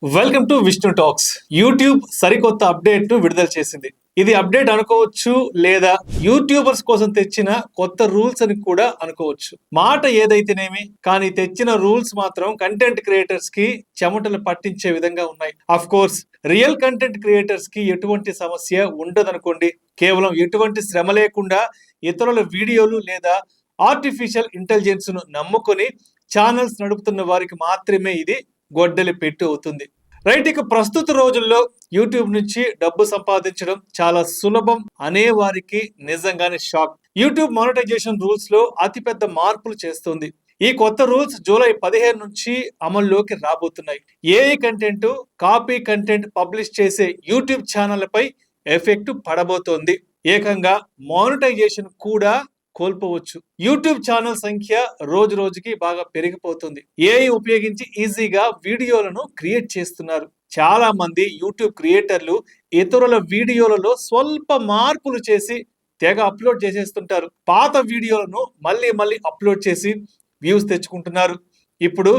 Welcome to Vishnu talks. YouTube సరికొత్త update ను విడుదల చేసింది. ఇది అప్డేట్ అనుకోవచ్చు లేదా యూట్యూబర్స్ కోసం తెచ్చిన కొత్త రూల్స్ అని కూడా అనుకోవచ్చు. మాట ఏదైతేనేమి కానీ తెచ్చిన రూల్స్ మాత్రం కంటెంట్ క్రియేటర్స్ కి చెమటలు పట్టించే విధంగా ఉన్నాయి. Of course real content creators కి ఎటువంటి సమస్య ఉండదనుకోండి. కేవలం ఎటువంటి శ్రమ లేకుండా ఇతరుల వీడియోలు లేదా ఆర్టిఫిషియల్ ఇంటెలిజెన్స్ ను నమ్ముకొని ఛానల్స్ నడుపుతున్న వారికి మాత్రమే ఇది గొడ్డలి పెట్టు అవుతుంది. రైట్, ఇక ప్రస్తుత రోజుల్లో యూట్యూబ్ నుంచి డబ్బు సంపాదించడం చాలా సులభం అనే వారికి నిజంగానే షాక్. యూట్యూబ్ మానిటైజేషన్ రూల్స్ లో అతిపెద్ద మార్పులు చేస్తుంది. ఈ కొత్త రూల్స్ జూలై 15 నుంచి అమల్లోకి రాబోతున్నాయి. AI content, copy content publish చేసే యూట్యూబ్ ఛానళ్లపై ఎఫెక్ట్ పడబోతోంది. ఏకంగా మానిటైజేషన్ కూడా కోల్పోవచ్చు. యూట్యూబ్ ఛానల్ సంఖ్య రోజు రోజుకి బాగా పెరిగిపోతుంది. ఏఐ ఉపయోగించి ఈజీగా వీడియోలను క్రియేట్ చేస్తున్నారు. చాలా మంది యూట్యూబ్ క్రియేటర్లు ఇతరుల వీడియోలలో స్వల్ప మార్పులు చేసి తెగ అప్లోడ్ చేసేస్తుంటారు. పాత వీడియోలను మళ్ళీ అప్లోడ్ చేసి వ్యూస్ తెచ్చుకుంటున్నారు. ఇప్పుడు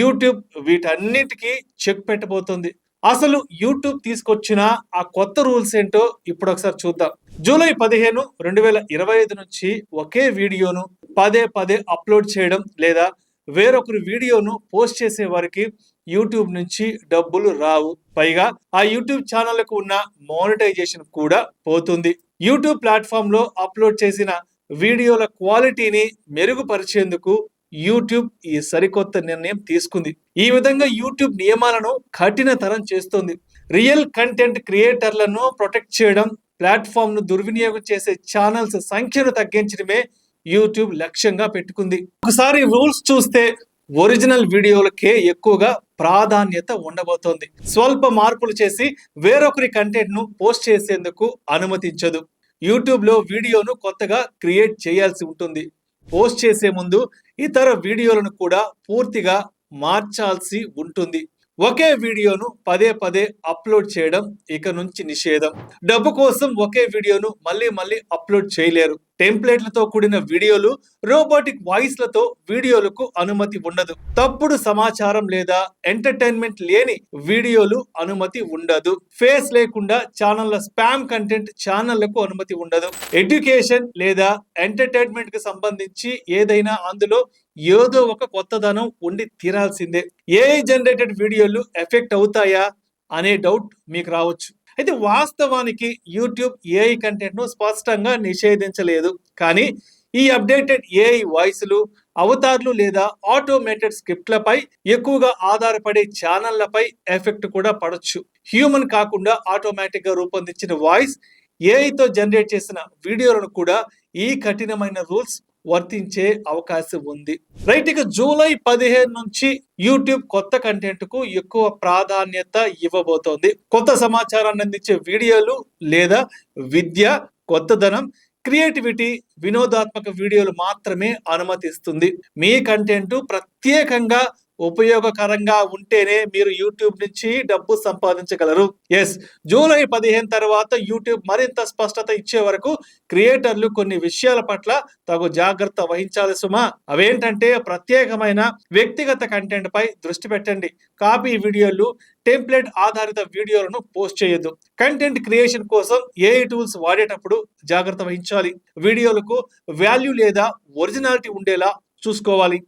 యూట్యూబ్ వీటన్నిటికీ చెక్ పెట్టబోతుంది. అసలు యూట్యూబ్ తీసుకొచ్చిన ఆ కొత్త రూల్స్ ఏంటో ఇప్పుడు ఒకసారి చూద్దాం. జూలై 15, 2025 నుంచి ఒకే వీడియోను పదే అప్లోడ్ చేయడం లేదా వేరొకరి వీడియోను పోస్ట్ చేసే వారికి యూట్యూబ్ నుంచి డబ్బులు రావు. పైగా ఆ యూట్యూబ్ ఛానళ్లకు ఉన్న మానిటైజేషన్ కూడా పోతుంది. యూట్యూబ్ ప్లాట్ఫామ్ లో అప్లోడ్ చేసిన వీడియోల క్వాలిటీని మెరుగుపరిచేందుకు యూట్యూబ్ ఈ సరికొత్త నిర్ణయం తీసుకుంది. ఈ విధంగా యూట్యూబ్ నియమాలను కఠినతరం చేస్తుంది. రియల్ కంటెంట్ క్రియేటర్లను ప్రొటెక్ట్ చేయడం, ప్లాట్ఫామ్ ను దుర్వినియోగం చేసే ఛానల్స్ సంఖ్యను తగ్గించడమే యూట్యూబ్ లక్ష్యంగా పెట్టుకుంది. ఒకసారి రూల్స్ చూస్తే ఒరిజినల్ వీడియోలకే ఎక్కువగా ప్రాధాన్యత ఉండబోతోంది. స్వల్ప మార్పులు చేసి వేరొకరి కంటెంట్ ను పోస్ట్ చేసేందుకు అనుమతించదు. యూట్యూబ్ లో వీడియోను కొత్తగా క్రియేట్ చేయాల్సి ఉంటుంది. పోస్ట్ చేసే ముందు ఇతర వీడియోలను కూడా పూర్తిగా మార్చాల్సి ఉంటుంది. ఒకే వీడియోను పదే అప్లోడ్ చేయడం ఇక నుంచి నిషేధం. డబ్బు కోసం ఒకే వీడియోను మళ్ళీ అప్లోడ్ చేయలేరు. టెంప్లెట్లతో కూడిన వీడియోలు, రోబోటిక్ వాయిస్లతో వీడియోలకు అనుమతి ఉండదు. తప్పుడు సమాచారం లేదా ఎంటర్టైన్మెంట్ లేని వీడియోలు అనుమతి ఉండదు. ఫేస్ లేకుండా ఛానళ్ల స్పామ్ కంటెంట్ ఛానళ్లకు అనుమతి ఉండదు. ఎడ్యుకేషన్ లేదా ఎంటర్టైన్మెంట్ కి సంబంధించి ఏదైనా అందులో ఏదో ఒక కొత్తదనం ఉండి తీరాల్సిందే. ఏఐ జనరేటెడ్ వీడియోలు ఎఫెక్ట్ అవుతాయా అనే డౌట్ మీకు రావచ్చు. అయితే వాస్తవానికి యూట్యూబ్ ఏఐ కంటెంట్ ను స్పష్టంగా నిషేధించలేదు. కానీ ఈ అప్డేటెడ్ ఏఐ వాయిస్లు, అవతార్లు లేదా ఆటోమేటెడ్ స్క్రిప్ట్లపై ఎక్కువగా ఆధారపడే ఛానళ్లపై ఎఫెక్ట్ కూడా పడొచ్చు. హ్యూమన్ కాకుండా ఆటోమేటిక్ గా రూపొందించిన వాయిస్, ఏఐతో జనరేట్ చేసిన వీడియోలను కూడా ఈ కఠినమైన రూల్స్ వర్తించే అవకాశం ఉంది. రైట్, ఇక జూలై 15 నుంచి యూట్యూబ్ కొత్త కంటెంట్ కు ఎక్కువ ప్రాధాన్యత ఇవ్వబోతోంది. కొత్త సమాచారాన్ని అందించే వీడియోలు లేదా విద్య, కొత్తదనం, క్రియేటివిటీ, వినోదాత్మక వీడియోలు మాత్రమే అనుమతిస్తుంది. మీ కంటెంట్ ప్రత్యేకంగా ఉపయోగకరంగా ఉంటేనే మీరు యూట్యూబ్ నుంచి డబ్బు సంపాదించగలరు. జూలై 15 తర్వాత యూట్యూబ్ మరింత స్పష్టత ఇచ్చే వరకు క్రియేటర్లు కొన్ని విషయాల పట్ల తగు జాగ్రత్త వహించాలి సుమా. అవేంటంటే, ప్రత్యేకమైన వ్యక్తిగత కంటెంట్ పై దృష్టి పెట్టండి. కాపీ వీడియోలు, టెంప్లెట్ ఆధారిత వీడియోలను పోస్ట్ చేయొద్దు. కంటెంట్ క్రియేషన్ కోసం ఏఐ టూల్స్ వాడేటప్పుడు జాగ్రత్త వహించాలి. వీడియోలకు వాల్యూ లేదా ఒరిజినాలిటీ ఉండేలా చూసుకోవాలి.